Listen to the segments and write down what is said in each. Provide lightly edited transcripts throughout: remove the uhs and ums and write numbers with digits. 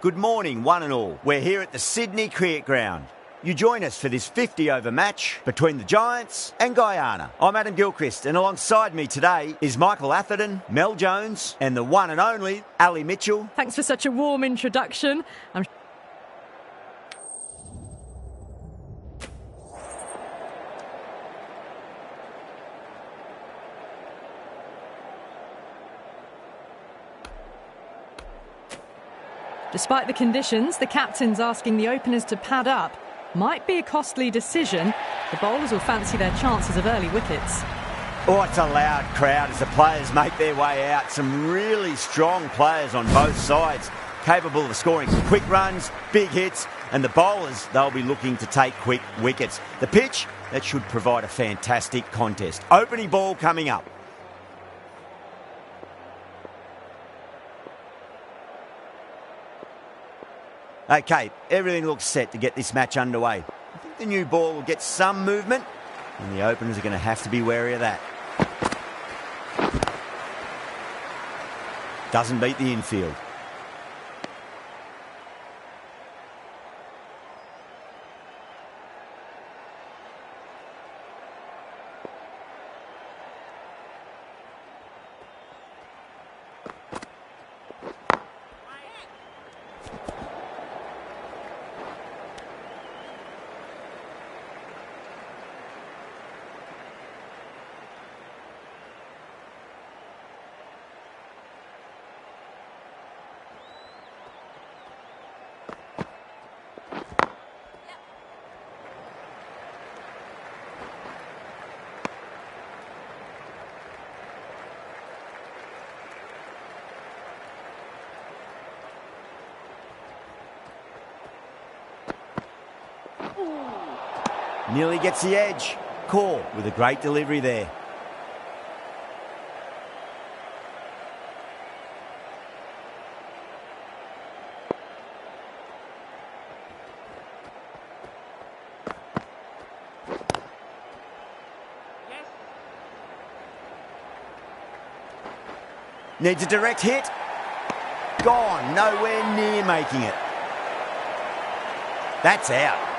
Good morning, one and all. We're here at the Sydney Cricket Ground. You join us for this 50-over match between the Giants and Guyana. I'm Adam Gilchrist, and alongside me today is Michael Atherton, Mel Jones, and the one and only Ali Mitchell. Thanks for such a warm introduction. Despite the conditions, the captain's asking the openers to pad up. Might be a costly decision. The bowlers will fancy their chances of early wickets. Oh, it's a loud crowd as the players make their way out. Some really strong players on both sides, capable of scoring quick runs, big hits, and the bowlers, they'll be looking to take quick wickets. The pitch, that should provide a fantastic contest. Opening ball coming up. Okay, everything looks set to get this match underway. I think the new ball will get some movement, and the openers are going to have to be wary of that. Doesn't beat the infield. Nearly gets the edge. Caught with a great delivery there. Needs a direct hit. Gone, nowhere near making it. That's out.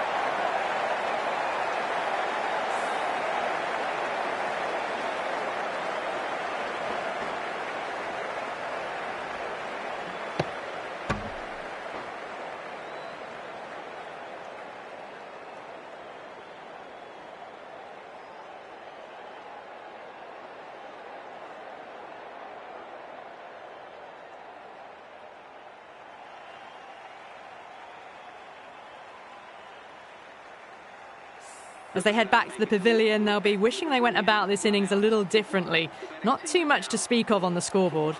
As they head back to the pavilion, they'll be wishing they went about this innings a little differently. Not too much to speak of on the scoreboard.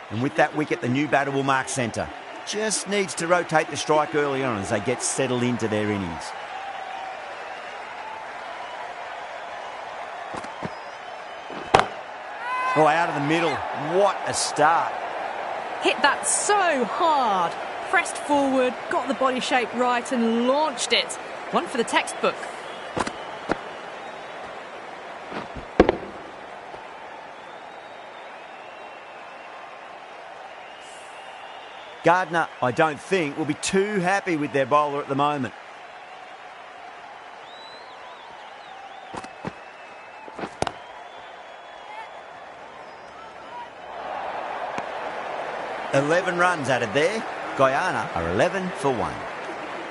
And with that wicket, the new batter will mark centre. Just needs to rotate the strike early on as they get settled into their innings. Oh, out of the middle. What a start. Hit that so hard. Pressed forward, got the body shape right and launched it. One for the textbook. Gardner, I don't think, will be too happy with their bowler at the moment. "11 runs added there. Guyana are 11 for 1.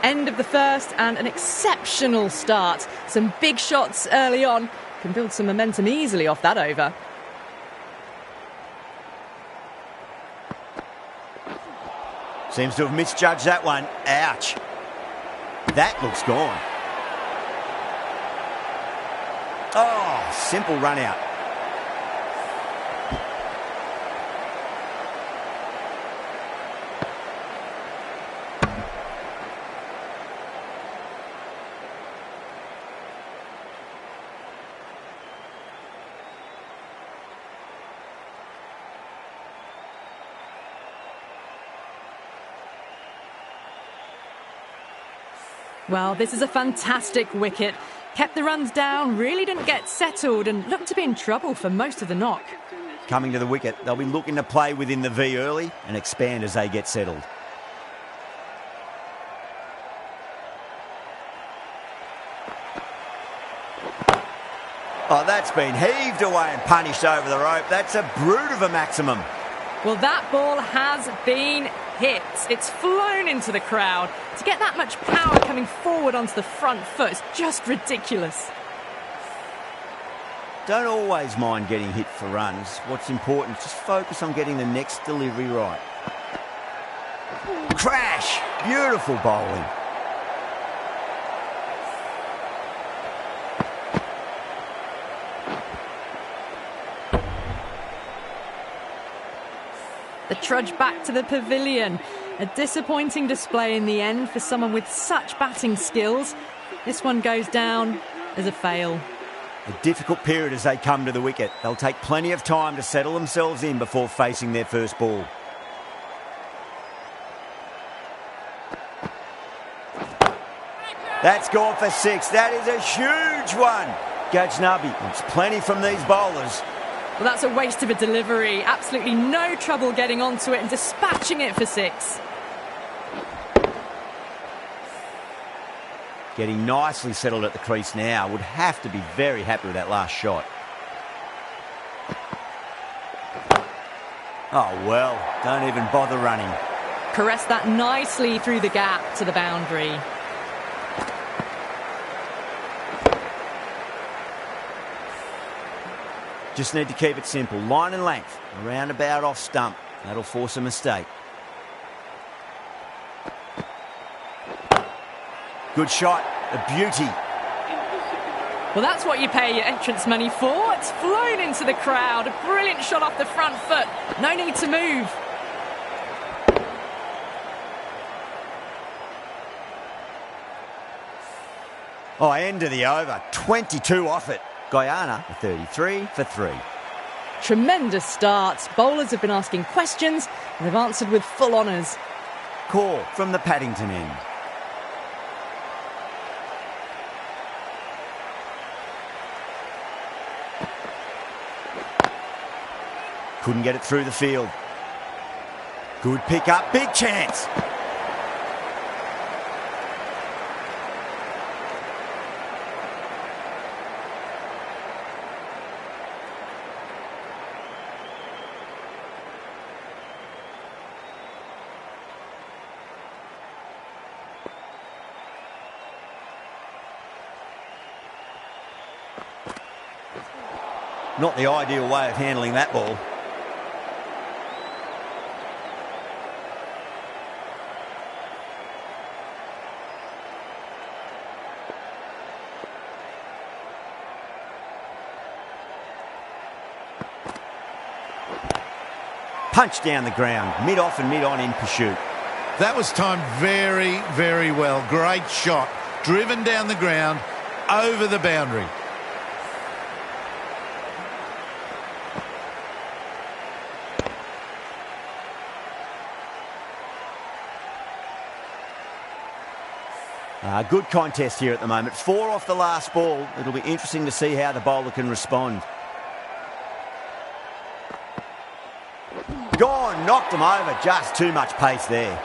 End of the first and an exceptional start. Some big shots early on. Can build some momentum easily off that over. Seems to have misjudged that one. Ouch. That looks gone. Oh, simple run out. Well, this is a fantastic wicket. Kept the runs down, really didn't get settled and looked to be in trouble for most of the knock. Coming to the wicket, they'll be looking to play within the V early and expand as they get settled. Oh, that's been heaved away and punished over the rope. That's a brute of a maximum. Well, that ball has been hit. It's flown into the crowd. To get that much power coming forward onto the front foot is just ridiculous. Don't always mind getting hit for runs. What's important is just focus on getting the next delivery right. Crash! Beautiful bowling. The trudge back to the pavilion. A disappointing display in the end for someone with such batting skills. This one goes down as a fail. A difficult period as they come to the wicket. They'll take plenty of time to settle themselves in before facing their first ball. That's gone for 6. That is a huge one. Gajnabi wants plenty from these bowlers. Well, that's a waste of a delivery. Absolutely no trouble getting onto it and dispatching it for 6. Getting nicely settled at the crease now. Would have to be very happy with that last shot. Oh, well, don't even bother running. Caress that nicely through the gap to the boundary. Just need to keep it simple. Line and length. Around about off stump. That'll force a mistake. Good shot. A beauty. Well, that's what you pay your entrance money for. It's flown into the crowd. A brilliant shot off the front foot. No need to move. Oh, end of the over. 22 off it. Guyana, 33 for 3. Tremendous start. Bowlers have been asking questions and they've answered with full honours. Call from the Paddington end. Couldn't get it through the field. Good pick up, big chance. Not the ideal way of handling that ball. Punch down the ground, mid-off and mid-on in pursuit. That was timed very, very well. Great shot. Driven down the ground, over the boundary. Good contest here at the moment. 4 off the last ball. It'll be interesting to see how the bowler can respond. Gone, knocked them over. Just too much pace there.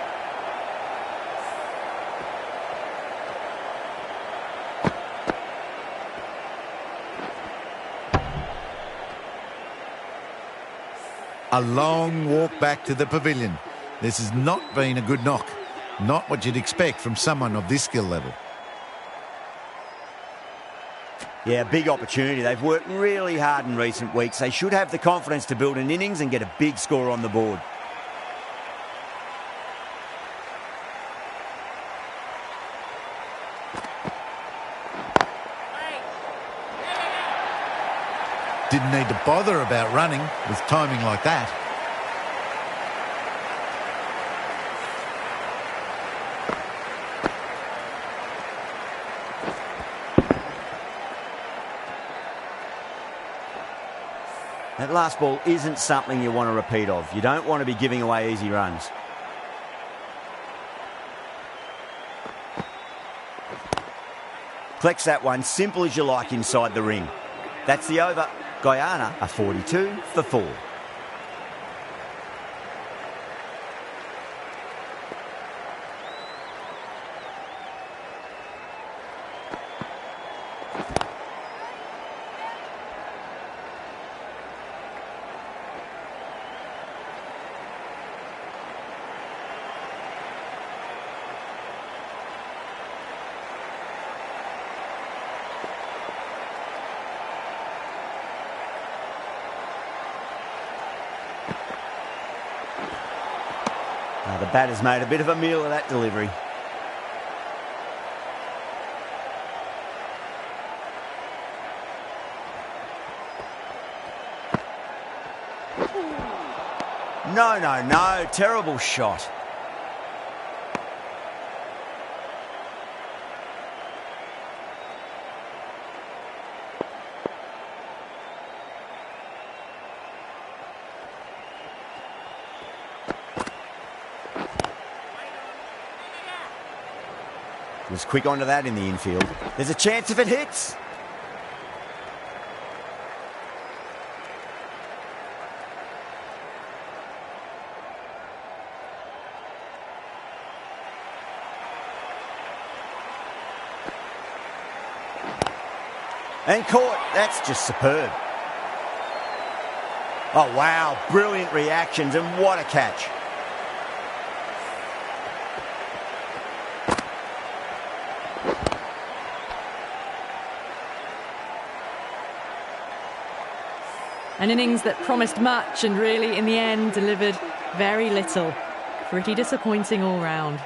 A long walk back to the pavilion. This has not been a good knock. Not what you'd expect from someone of this skill level. Yeah, big opportunity. They've worked really hard in recent weeks. They should have the confidence to build an innings and get a big score on the board. Didn't need to bother about running with timing like that. That last ball isn't something you want to repeat of. You don't want to be giving away easy runs. Collects that one, simple as you like inside the ring. That's the over. Guyana are 42 for 4. the batter's made a bit of a meal of that delivery. No, no, no. Terrible shot. Was quick onto that in the infield. There's a chance if it hits. And caught. That's just superb. Oh, wow. Brilliant reactions, and what a catch. An innings that promised much and really, in the end, delivered very little. Pretty disappointing all round.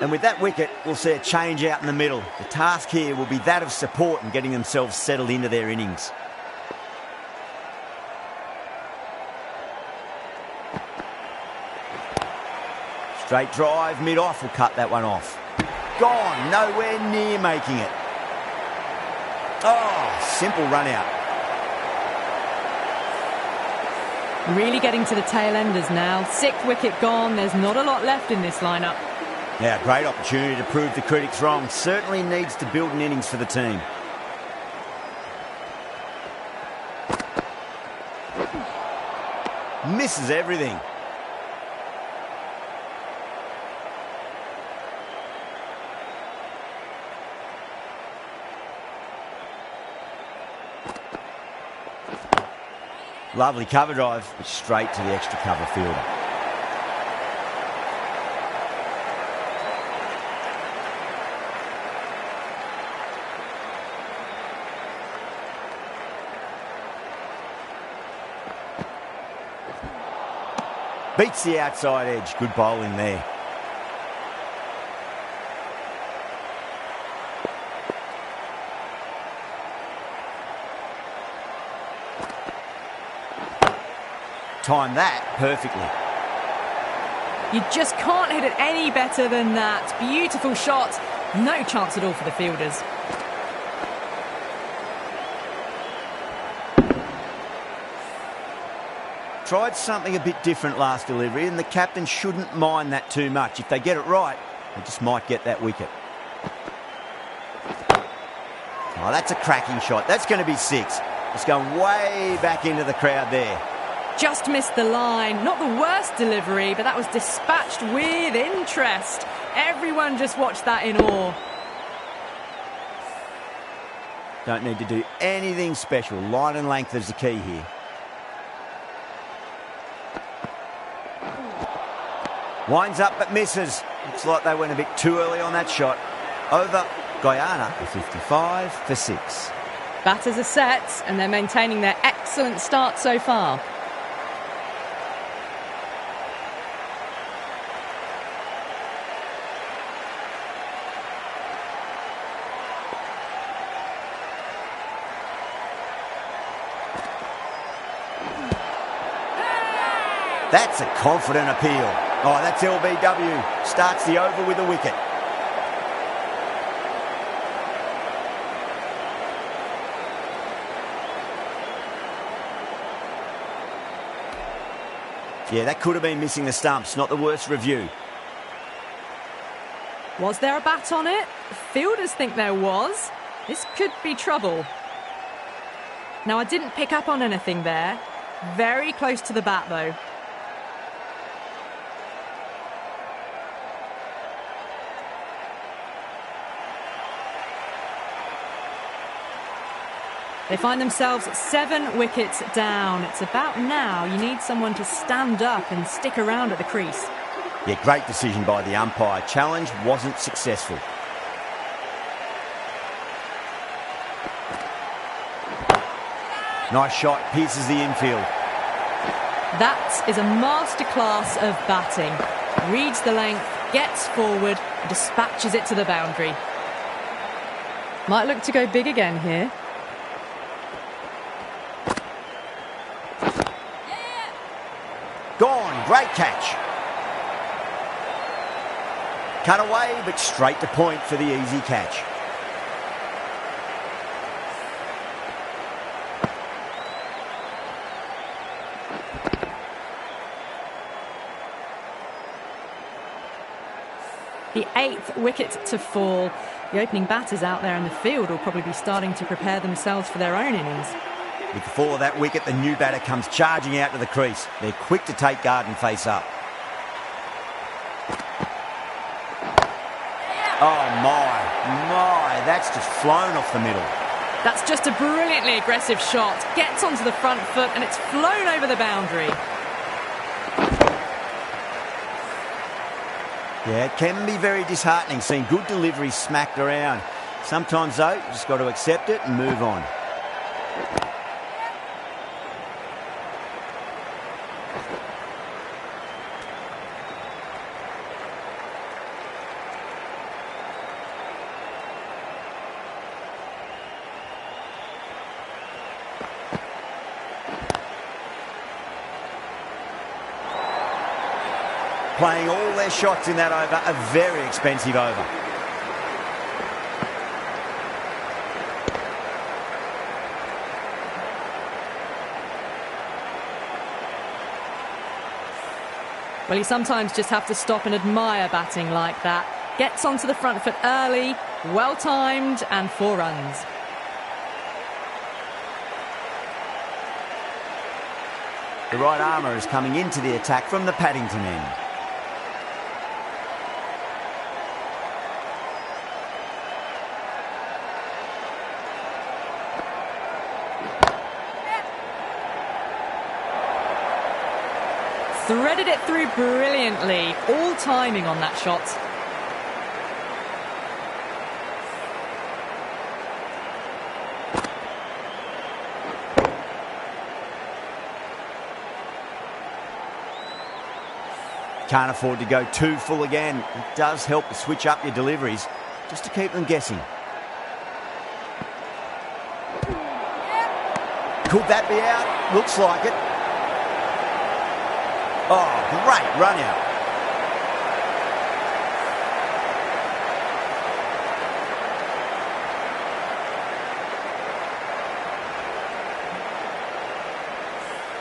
And with that wicket, we'll see a change out in the middle. The task here will be that of support and getting themselves settled into their innings. Straight drive, mid-off will cut that one off. Gone, nowhere near making it. Oh, simple run out. Really getting to the tail enders now. 6th wicket gone, there's not a lot left in this lineup. Yeah, great opportunity to prove the critics wrong. Certainly needs to build an innings for the team. Misses everything. Lovely cover drive, straight to the extra cover fielder. Beats the outside edge. Good bowling there. Timed that perfectly. You just can't hit it any better than that. Beautiful shot. No chance at all for the fielders. Tried something a bit different last delivery, and the captain shouldn't mind that too much. If they get it right, they just might get that wicket. Oh, that's a cracking shot. That's going to be 6. It's going way back into the crowd there. Just missed the line. Not the worst delivery, but that was dispatched with interest. Everyone just watched that in awe. Don't need to do anything special. Line and length is the key here. Winds up but misses. Looks like they went a bit too early on that shot. Over Guyana for 55 for 6. Batters are set and they're maintaining their excellent start so far. That's a confident appeal. Oh, that's LBW. Starts the over with a wicket. Yeah, that could have been missing the stumps. Not the worst review. Was there a bat on it? Fielders think there was. This could be trouble. Now, I didn't pick up on anything there. Very close to the bat, though. They find themselves 7 wickets down. It's about now you need someone to stand up and stick around at the crease. Yeah, great decision by the umpire. Challenge wasn't successful. Nice shot, pierces the infield. That is a masterclass of batting. Reads the length, gets forward, and dispatches it to the boundary. Might look to go big again here. Gone, great catch. Cut away, but straight to point for the easy catch. The 8th wicket to fall. The opening batters out there in the field will probably be starting to prepare themselves for their own innings. With the fall of that wicket, the new batter comes charging out to the crease. They're quick to take guard and face up. Oh my, that's just flown off the middle. That's just a brilliantly aggressive shot. Gets onto the front foot and it's flown over the boundary. Yeah, it can be very disheartening seeing good deliveries smacked around. Sometimes, though, you just got to accept it and move on. Playing all their shots in that over, a very expensive over. Well, you sometimes just have to stop and admire batting like that. Gets onto the front foot early, well timed, and 4 runs. The right armour is coming into the attack from the Paddington end. Threaded it through brilliantly. All timing on that shot. Can't afford to go too full again. It does help to switch up your deliveries, just to keep them guessing. Could that be out? Looks like it. Oh, great run out.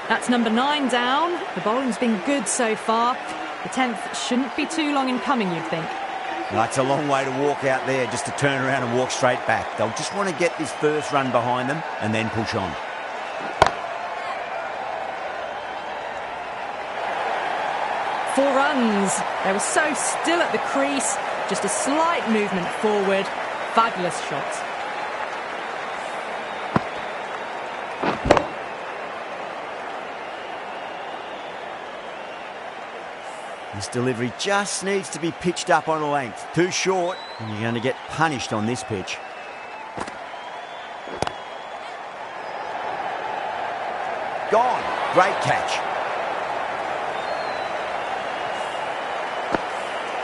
That's number 9 down. The bowling's been good so far. The 10th shouldn't be too long in coming, you'd think. That's a long way to walk out there just to turn around and walk straight back. They'll just want to get this first run behind them and then push on. Four runs. They were so still at the crease. Just a slight movement forward. Fabulous shot. This delivery just needs to be pitched up on a length. Too short, and you're going to get punished on this pitch. Gone. Great catch.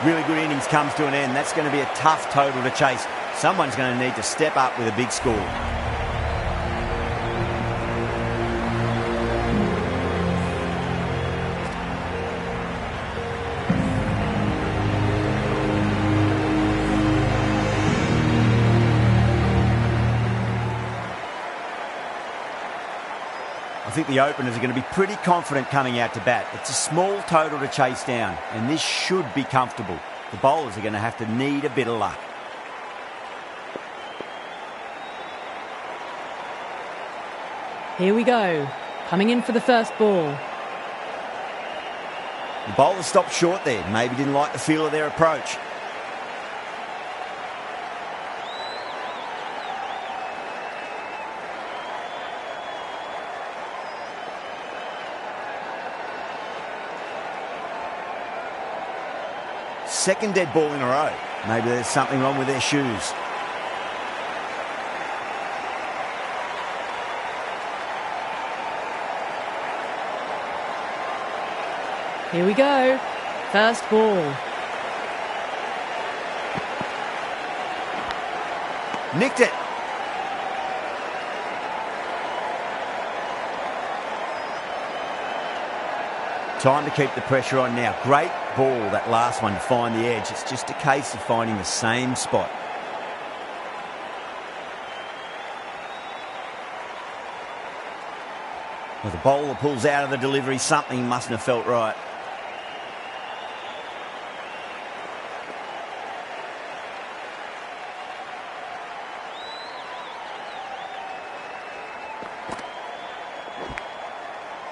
Really good innings comes to an end. That's going to be a tough total to chase. Someone's going to need to step up with a big score. I think the openers are going to be pretty confident coming out to bat. It's a small total to chase down, and this should be comfortable. The bowlers are going to have to need a bit of luck. Here we go. Coming in for the first ball. The bowler stopped short there. Maybe didn't like the feel of their approach. second dead ball in a row. Maybe there's something wrong with their shoes. Here we go. First ball. Nicked it. Time to keep the pressure on now. Great ball, that last one, to find the edge. It's just a case of finding the same spot. Well, the bowler pulls out of the delivery. Something mustn't have felt right.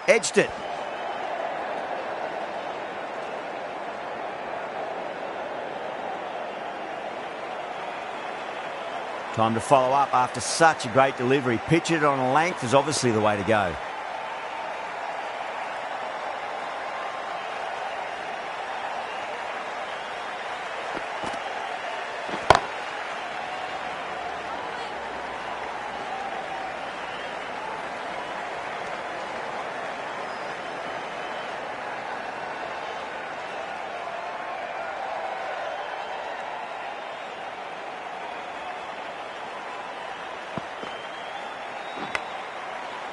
Edged it. Time to follow up after such a great delivery. Pitch it on a length is obviously the way to go.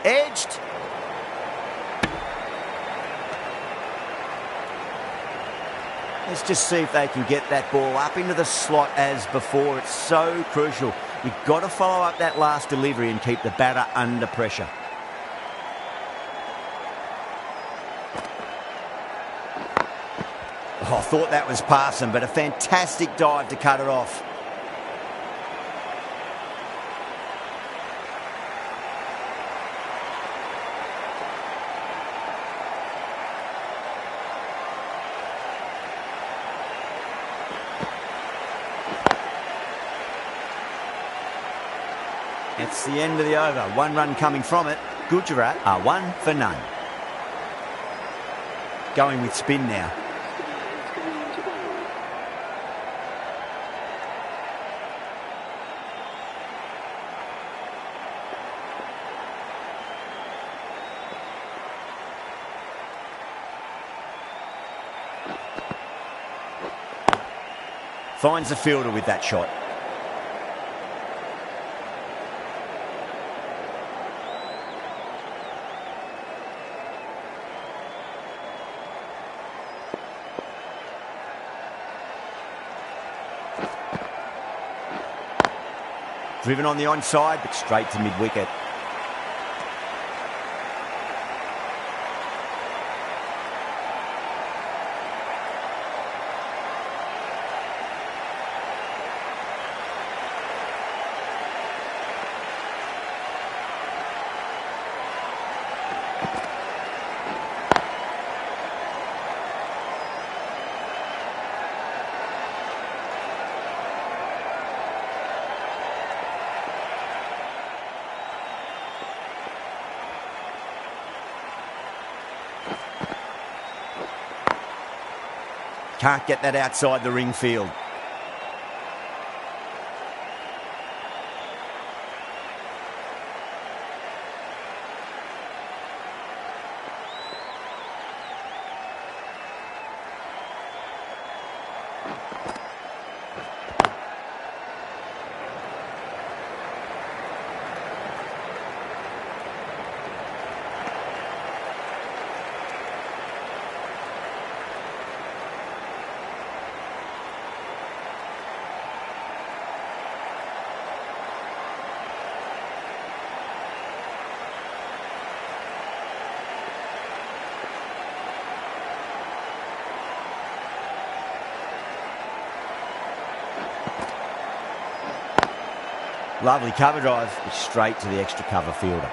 Edged. Let's just see if they can get that ball up into the slot as before. It's so crucial. You've got to follow up that last delivery and keep the batter under pressure. Oh, I thought that was passing, but a fantastic dive to cut it off. It's the end of the over. 1 run coming from it. Gujarat are 1 for none. Going with spin now. Finds the fielder with that shot. Driven on the onside, but straight to mid-wicket. Can't get that outside the ring field. Lovely cover drive, straight to the extra cover fielder.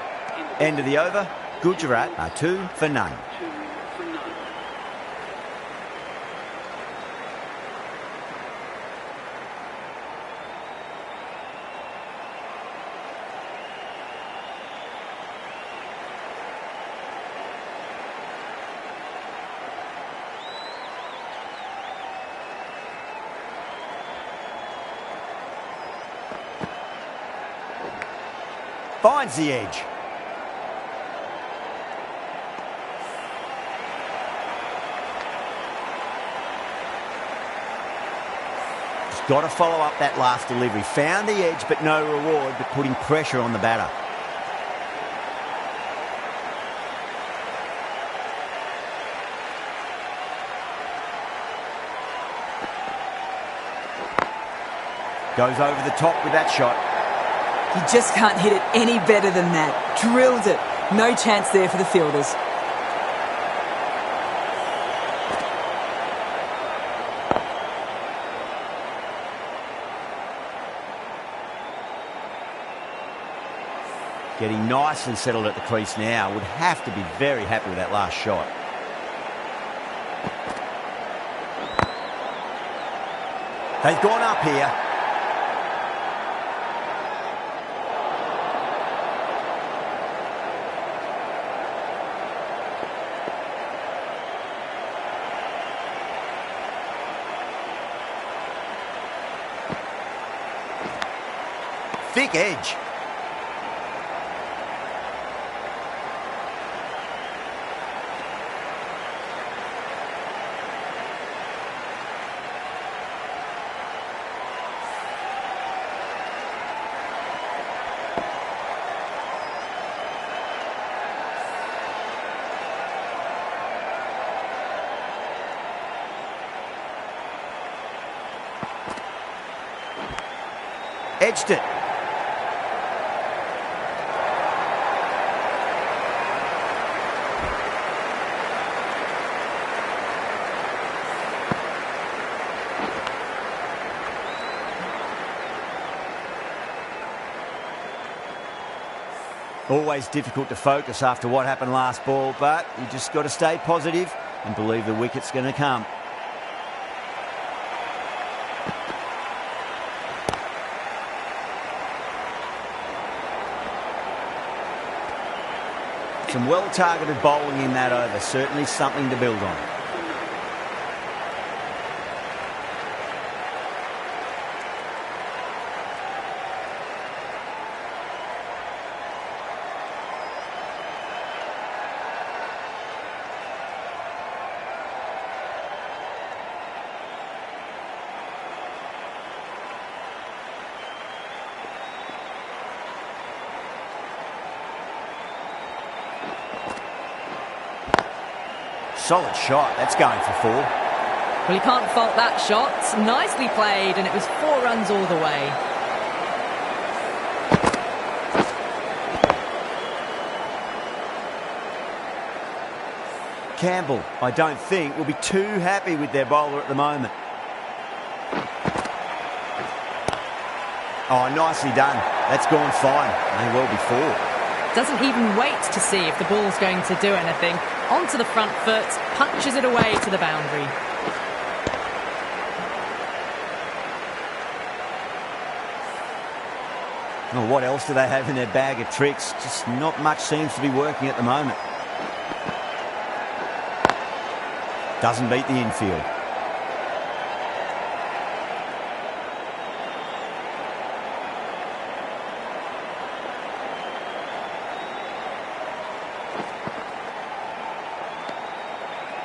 End of the over. Gujarat are 2 for none. Finds the edge. He's got to follow up that last delivery. Found the edge, but no reward, but putting pressure on the batter. Goes over the top with that shot. You just can't hit it any better than that. Drilled it. No chance there for the fielders. Getting nice and settled at the crease now. Would have to be very happy with that last shot. They've gone up here. Thick edge. Edged it. Always difficult to focus after what happened last ball, but you just got to stay positive and believe the wicket's going to come. Some well-targeted bowling in that over, certainly something to build on. Solid shot. That's going for 4. Well, you can't fault that shot. Nicely played, and it was 4 runs all the way. Campbell, I don't think, will be too happy with their bowler at the moment. Oh, nicely done. That's gone fine. May well be 4. Doesn't even wait to see if the ball's going to do anything. Onto the front foot, punches it away to the boundary. Well, what else do they have in their bag of tricks? Just not much seems to be working at the moment. Doesn't beat the infield.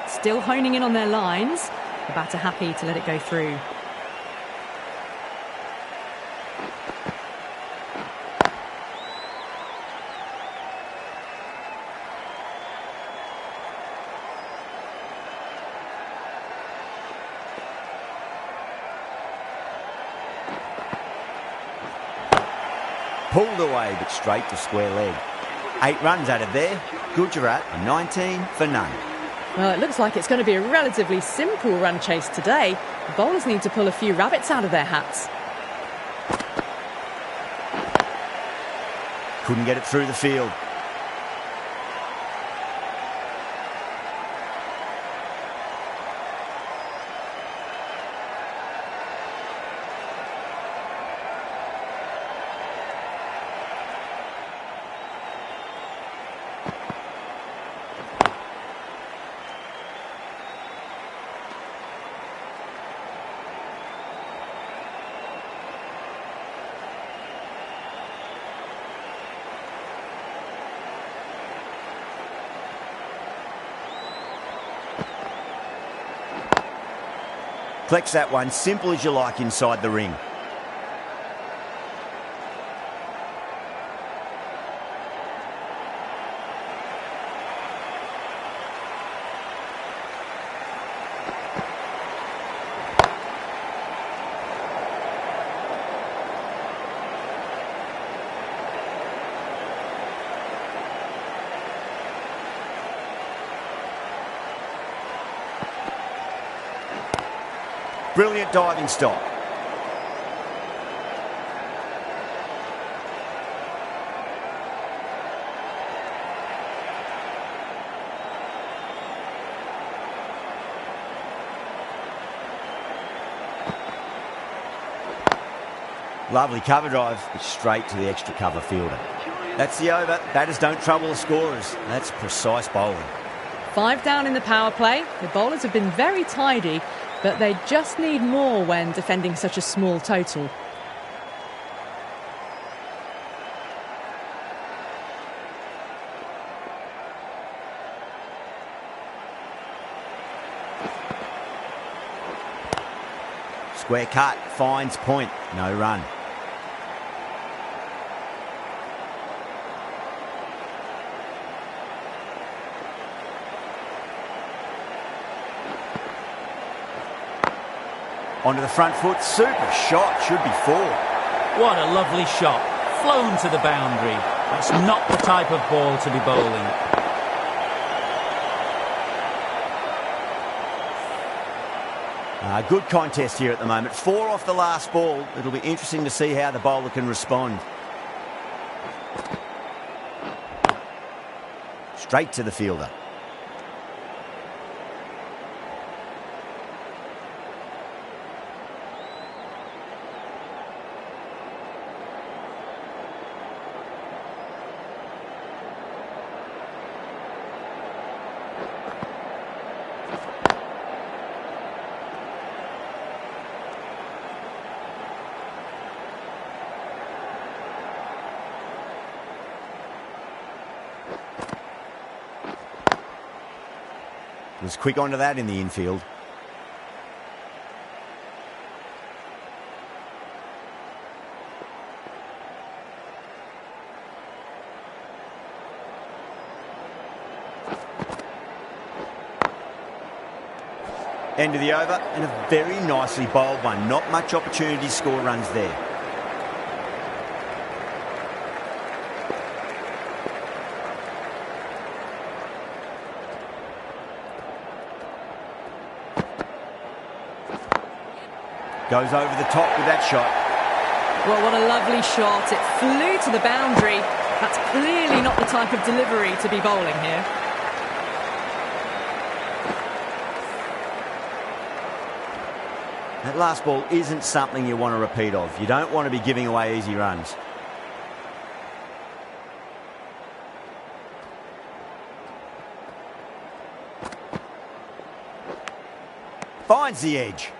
Still honing in on their lines. The batter happy to let it go through. Pulled away, but straight to square leg. 8 runs out of there. Gujarat, 19 for none. Well, it looks like it's going to be a relatively simple run chase today. The bowlers need to pull a few rabbits out of their hats. Couldn't get it through the field. Collects that one, simple as you like inside the ring. Brilliant diving stop. Lovely cover drive, it's straight to the extra cover fielder. That's the over. Batters don't trouble the scorers. That's precise bowling. 5 down in the power play. The bowlers have been very tidy, but they just need more when defending such a small total. Square cut, finds point, no run. Onto the front foot, super shot, should be 4. What a lovely shot, flown to the boundary. That's not the type of ball to be bowling. Good contest here at the moment. 4 off the last ball. It'll be interesting to see how the bowler can respond. Straight to the fielder. Was quick onto that in the infield. End of the over, and a very nicely bowled one. Not much opportunity to score runs there. Goes over the top with that shot. Well, what a lovely shot. It flew to the boundary. That's clearly not the type of delivery to be bowling here. That last ball isn't something you want to repeat of. You don't want to be giving away easy runs. Finds the edge.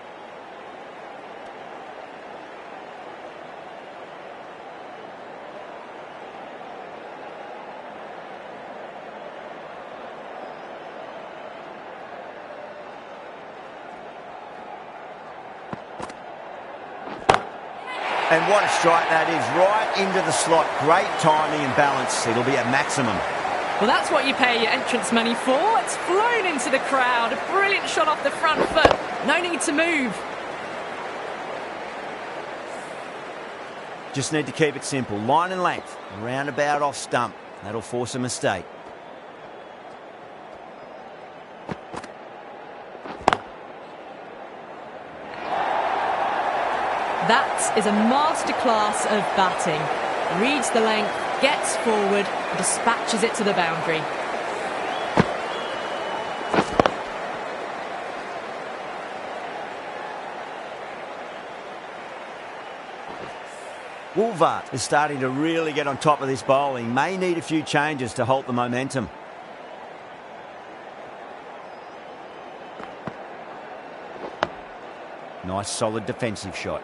And what a strike that is, right into the slot. Great timing and balance. It'll be a maximum. Well, that's what you pay your entrance money for. It's flown into the crowd. A brilliant shot off the front foot. No need to move. Just need to keep it simple. Line and length. Roundabout off stump. That'll force a mistake. That is a masterclass of batting. Reads the length, gets forward, and dispatches it to the boundary. Woolvart is starting to really get on top of this bowling. May need a few changes to halt the momentum. Nice solid defensive shot.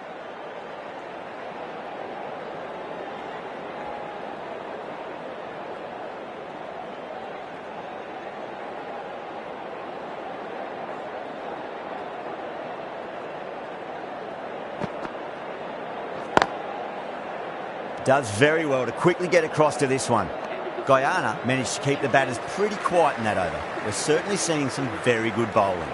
Does very well to quickly get across to this one. Guyana managed to keep the batters pretty quiet in that over. We're certainly seeing some very good bowling.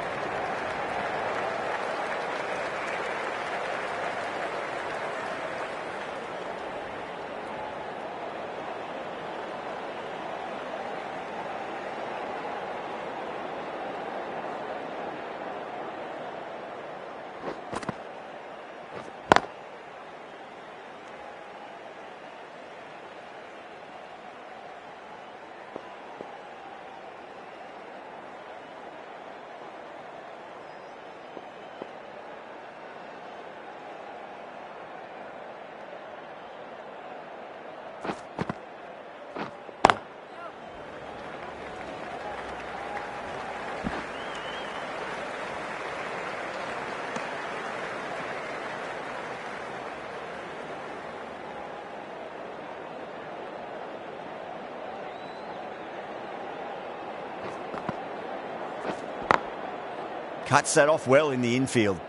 Cuts that off well in the infield.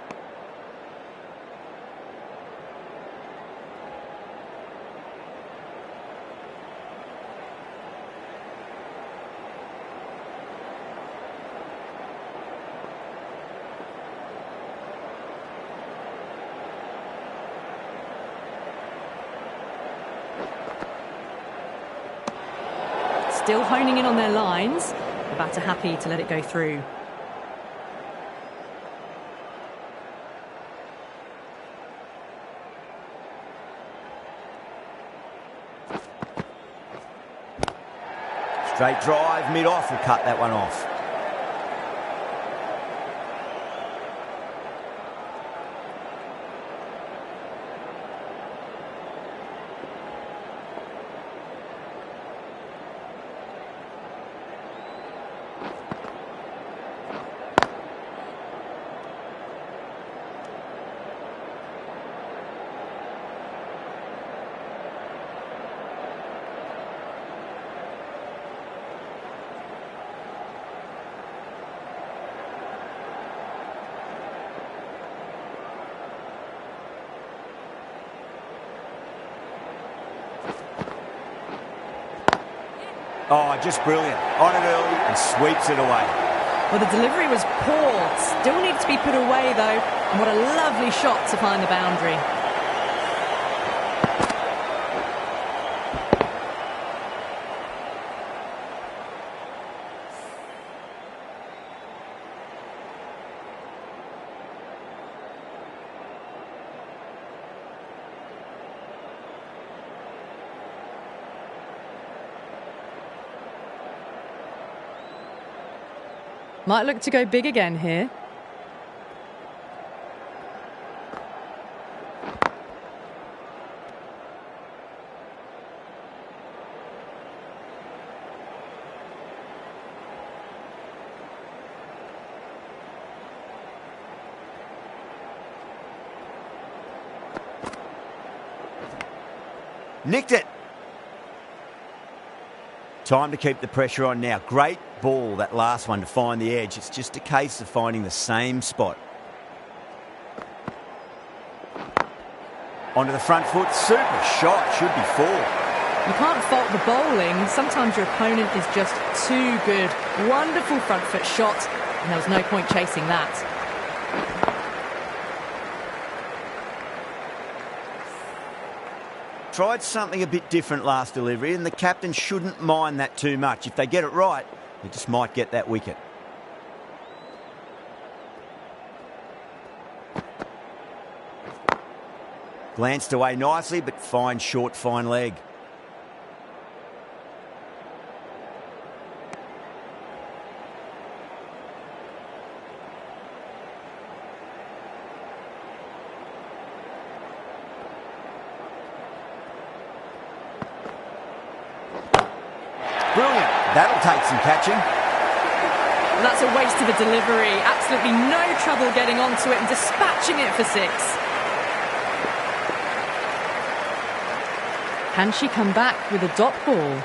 Still honing in on their lines. The batter happy to let it go through. Straight drive, mid-off will cut that one off. Oh, just brilliant. On it early and sweeps it away. Well, the delivery was poor. Still needs to be put away, though. And what a lovely shot to find the boundary. Might look to go big again here. Nicked it. Time to keep the pressure on now. Great ball, that last one, to find the edge. It's just a case of finding the same spot. Onto the front foot. Super shot. Should be four. You can't fault the bowling. Sometimes your opponent is just too good. Wonderful front foot shot, and there was no point chasing that. Tried something a bit different last delivery, and the captain shouldn't mind that too much. If they get it right, they just might get that wicket. Glanced away nicely, but fine short, fine leg. Brilliant. That'll take some catching. And that's a waste of a delivery. Absolutely no trouble getting onto it and dispatching it for six. Can she come back with a dot ball?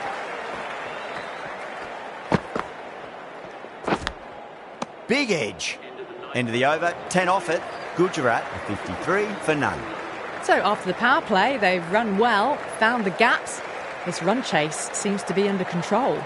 Big edge. End of the over. 10 off it. Gujarat 53 for none. So after the power play, they've run well, found the gaps. This run chase seems to be under control.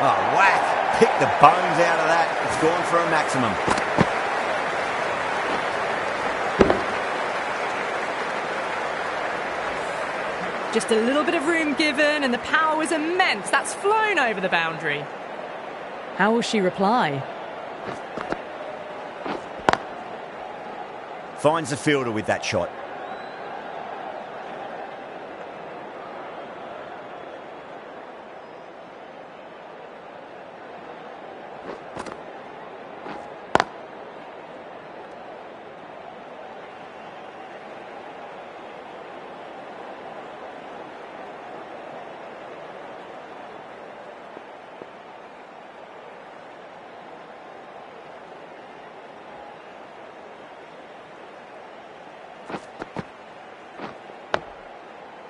Oh, whack! Pick the bones out of that. It's gone for a maximum. Just a little bit of room given and the power was immense. That's flown over the boundary. How will she reply? Finds the fielder with that shot.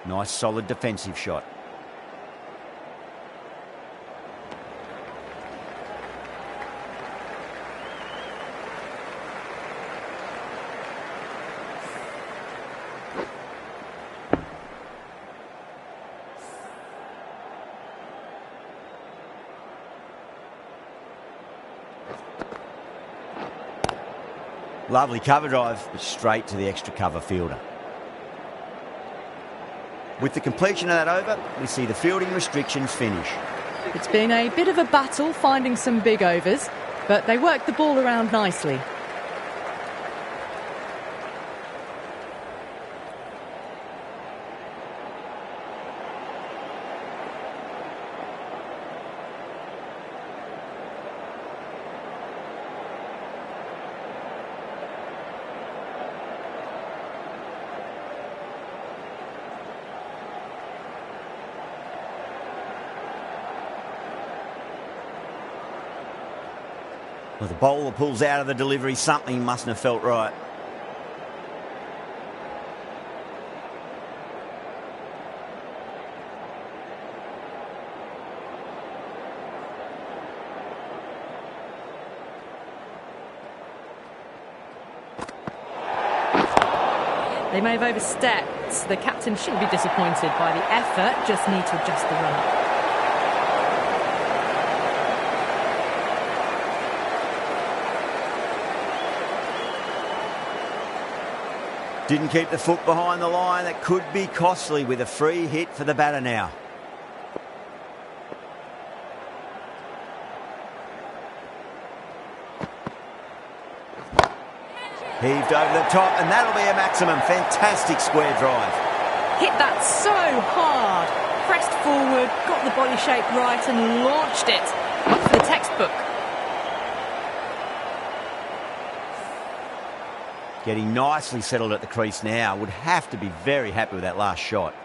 Nice solid defensive shot. Lovely cover drive, but straight to the extra cover fielder. With the completion of that over, we see the fielding restrictions finish. It's been a bit of a battle finding some big overs, but they worked the ball around nicely. Well, the bowler pulls out of the delivery. Something mustn't have felt right. They may have overstepped. The captain shouldn't be disappointed by the effort, just need to adjust the run-up. Didn't keep the foot behind the line. That could be costly with a free hit for the batter now. Heaved over the top, and that'll be a maximum. Fantastic square drive. Hit that so hard. Pressed forward, got the body shape right and launched it. Up for the textbook. Getting nicely settled at the crease now. Would have to be very happy with that last shot.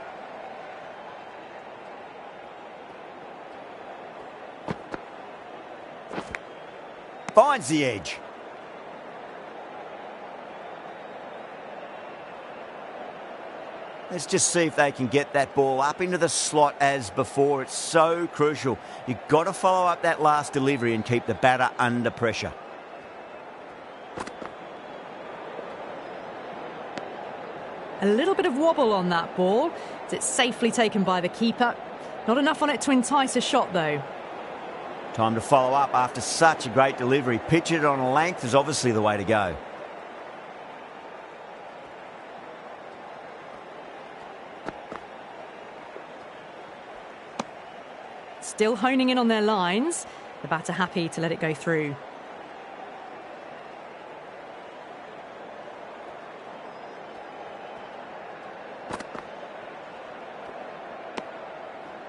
Finds the edge. Let's just see if they can get that ball up into the slot as before. It's so crucial. You've got to follow up that last delivery and keep the batter under pressure. A little bit of wobble on that ball. It's safely taken by the keeper. Not enough on it to entice a shot, though. Time to follow up after such a great delivery. Pitch it on a length is obviously the way to go. Still honing in on their lines. The batter happy to let it go through.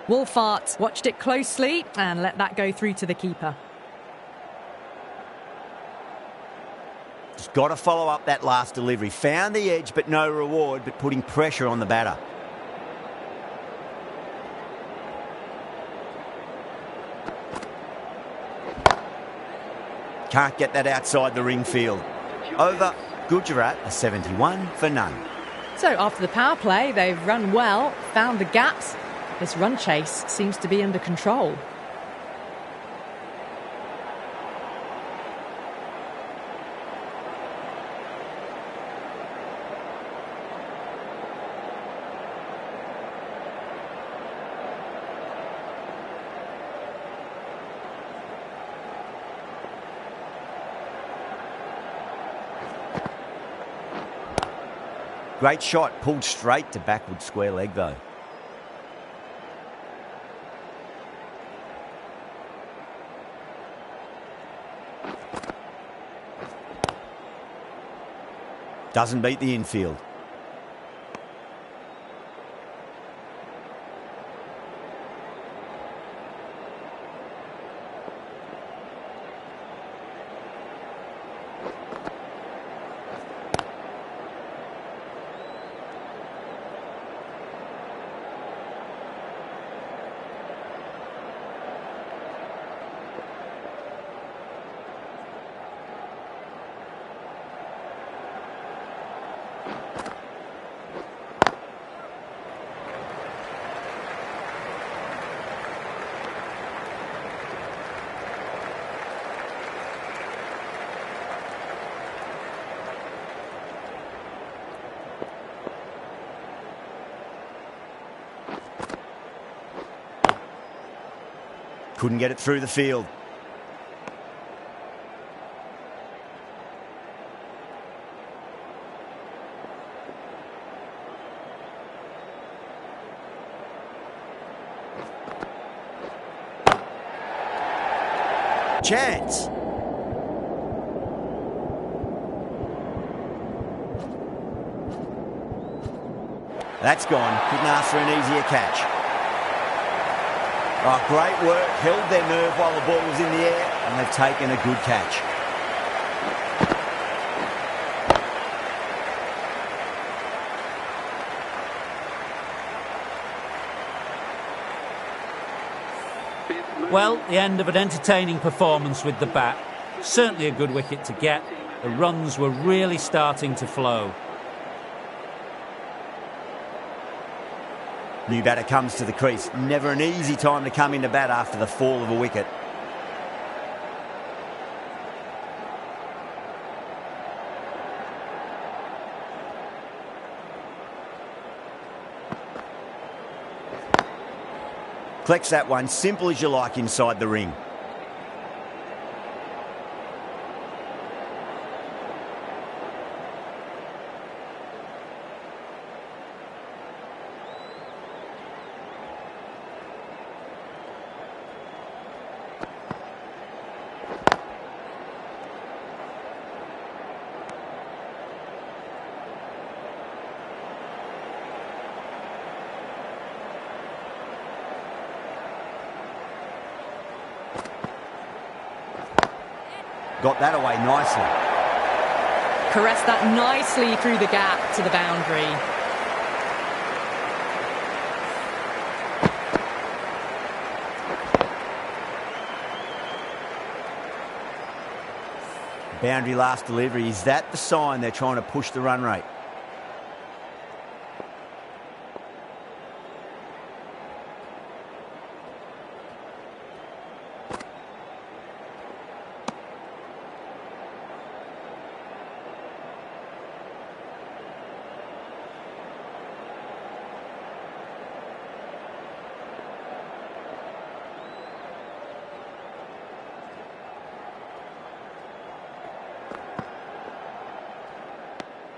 Wolfart watched it closely and let that go through to the keeper. Just got to follow up that last delivery. Found the edge, but no reward, but putting pressure on the batter. Can't get that outside the ring field. Over Gujarat, a 71 for none. So after the power play, they've run well, found the gaps. This run chase seems to be under control. Great shot, pulled straight to backward square leg though. Doesn't beat the infield. Couldn't get it through the field. Chance. That's gone. Couldn't ask for an easier catch. Oh, great work. Held their nerve while the ball was in the air, and they've taken a good catch. Well, the end of an entertaining performance with the bat. Certainly a good wicket to get. The runs were really starting to flow. New batter comes to the crease. Never an easy time to come into bat after the fall of a wicket. Collects that one, simple as you like, inside the ring. Got that away nicely. Caressed that nicely through the gap to the boundary. Boundary last delivery. Is that the sign they're trying to push the run rate?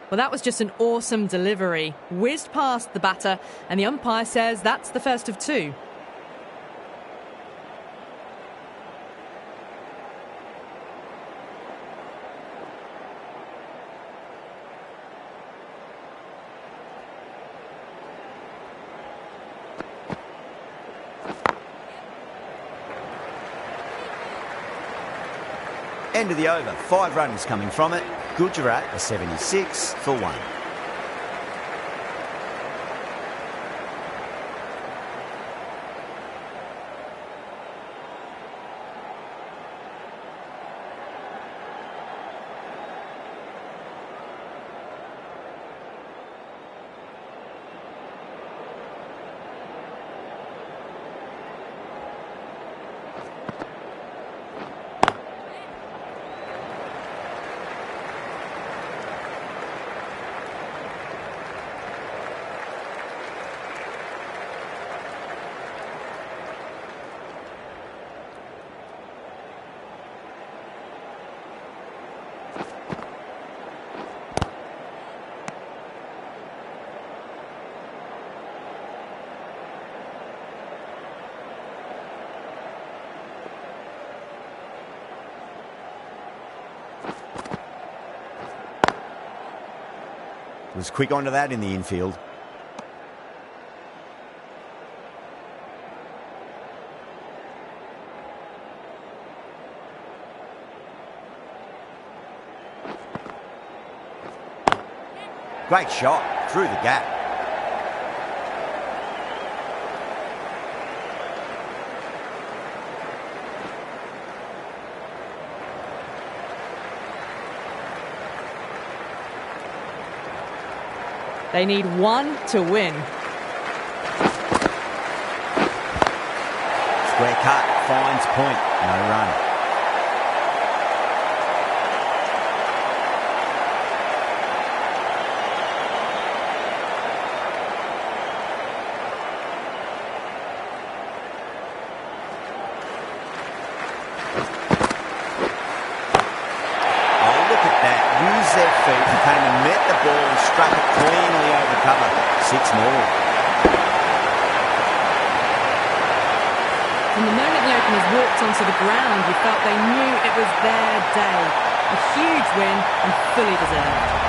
Well, that was just an awesome delivery. Whizzed past the batter, and the umpire says that's the first of two. End of the over, 5 runs coming from it. Gujarat a 76 for 1. Was quick onto that in the infield. Great shot through the gap. They need 1 to win. Square cut, finds point, no run. Used their feet and came and met the ball and struck it cleanly over cover. 6 more. From the moment the openers walked onto the ground, you felt they knew it was their day. A huge win and fully deserved.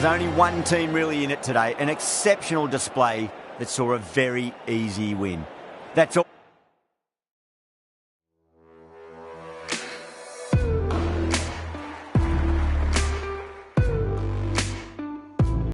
Only one team really in it today. An exceptional display that saw a very easy win. That's all.